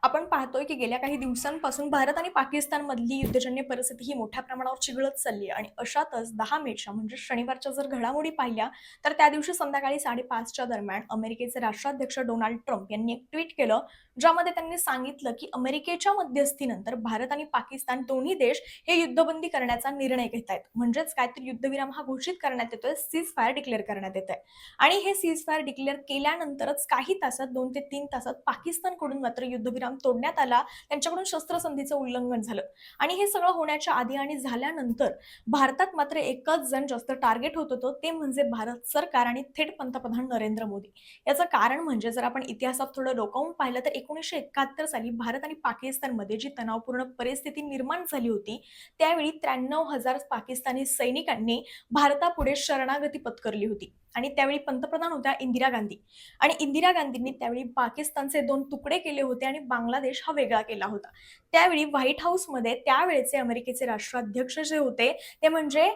आपण पाहतोय की गेल्या काही दिवसांपासून भारत आणि पाकिस्तानमधली युद्धजन्य परिस्थिती ही मोठ्या प्रमाणावर चिघळत चालली आहे आणि अशातच 10 मेच्या म्हणजे शनिवारच्या जर घडामोडी पाहिल्या तर त्या दिवशी संध्याकाळी 5:30च्या दरम्यान अमेरिकेचे राष्ट्राध्यक्ष डोनाल्ड ट्रम्प यांनी एक ट्विट केलं, ज्यामध्ये त्यांनी सांगितलं की अमेरिकेच्या मध्यस्थीनंतर भारत आणि पाकिस्तान दोन्ही देश हे युद्धबंदी करण्याचा निर्णय घेत आहेत. म्हणजेच काहीतरी युद्धविराम हा घोषित करण्यात येतोय, सीज फायर डिक्लेअर करण्यात येत आहे. आणि हे सीज फायर डिक्लेअर केल्यानंतरच काही तासात 2 ते 3 तासात पाकिस्तानकडून मात्र युद्धविराम तोडण्यात आला. त्यांच्याकडून शस्त्रसंधीचं उल्लंघन झालं आणि हे सगळं होण्याच्या आधी आणि झाल्यानंतर भारतात मात्र एकच जण जास्त टार्गेट होत होतं, ते म्हणजे भारत सरकार आणि थेट पंतप्रधान नरेंद्र मोदी. याचं कारण म्हणजे जर आपण इतिहासात थोडं डोकावून पाहिलं तर 1971 साली भारत आणि पाकिस्तानमध्ये जी तणावपूर्ण परिस्थिती निर्माण झाली होती, त्यावेळी 93,000 पाकिस्तानी सैनिकांनी भारतापुढे शरणागती पत्करली होती. आणि त्यावेळी पंतप्रधान होत्या इंदिरा गांधी. आणि इंदिरा गांधींनी त्यावेळी पाकिस्तानचे 2 तुकडे केले होते आणि बांगलादेश हा वेगळा केला होता. त्यावेळी व्हाईट हाऊसमध्ये त्यावेळेचे अमेरिकेचे राष्ट्राध्यक्ष जे होते ते म्हणजे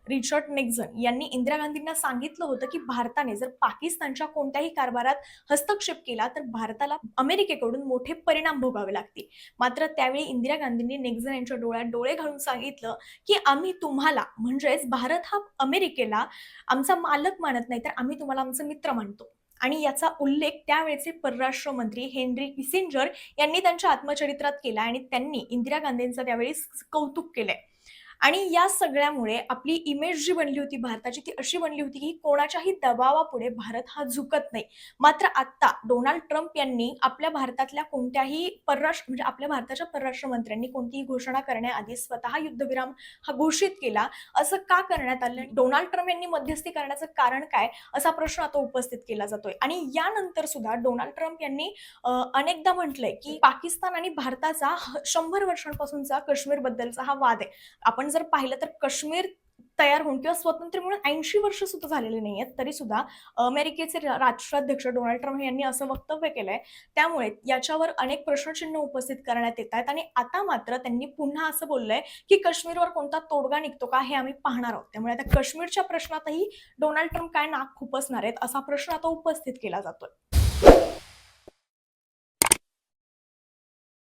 रिचर्ड निक्सन यांनी इंदिरा गांधींना सांगितलं होतं की भारताने जर पाकिस्तानच्या कोणत्याही कारभारात हस्तक्षेप केला तर भारताला अमेरिकेकडून मोठे परिणाम भोगावे लागतील. मात्र त्यावेळी इंदिरा गांधींनी निक्सन यांच्या डोळ्यात डोळे घालून सांगितलं की आम्ही तुम्हाला म्हणजेच भारत हा अमेरिकेला आमचा मालक मानत नाही, तर आम्ही तुम्हाला आमचे मित्र मानतो. आणि याचा उल्लेख त्यावेळेचे परराष्ट्र मंत्री हेनरी किसिंजर यांनी त्यांच्या आत्मचरित्रात केला आणि त्यांनी इंदिरा गांधींचं त्यावेळी कौतुक केलंय. आणि या सगळ्यामुळे आपली इमेज जी बनली होती भारताची ती अशी बनली होती की कोणाच्याही दबावापुढे भारत हा झुकत नाही. मात्र आता डोनाल्ड ट्रम्प यांनी आपल्या भारतातल्या कोणत्याही परराष्ट्र म्हणजे आपल्या भारताच्या परराष्ट्र मंत्र्यांनी कोणतीही घोषणा करण्याआधी स्वतः युद्धविराम हा घोषित केला. असं का करण्यात आलं? डोनाल्ड ट्रम्प यांनी मध्यस्थी करण्याचं कारण काय? असा प्रश्न आता उपस्थित केला जातोय. आणि यानंतर सुद्धा डोनाल्ड ट्रम्प यांनी अनेकदा म्हटलंय की पाकिस्तान आणि भारताचा 100 वर्षांपासूनचा काश्मीर बद्दलचा हा वाद आहे. आपण जर पाहिलं तर काश्मीर तयार होऊन किंवा स्वतंत्र म्हणून 80 वर्ष सुद्धा झालेली नाहीयेत, तरी सुद्धा अमेरिकेचे राष्ट्राध्यक्ष डोनाल्ड ट्रम्प यांनी असं वक्तव्य केलंय. त्यामुळे याच्यावर अनेक प्रश्नचिन्ह उपस्थित करण्यात येत आहेत आणि आता मात्र त्यांनी पुन्हा असं बोललंय की काश्मीरवर कोणता तोडगा निघतो का हे आम्ही पाहणार आहोत. त्यामुळे आता काश्मीरच्या प्रश्नातही डोनाल्ड ट्रम्प काय नाक खुपसणार आहेत असा प्रश्न आता उपस्थित केला जातोय.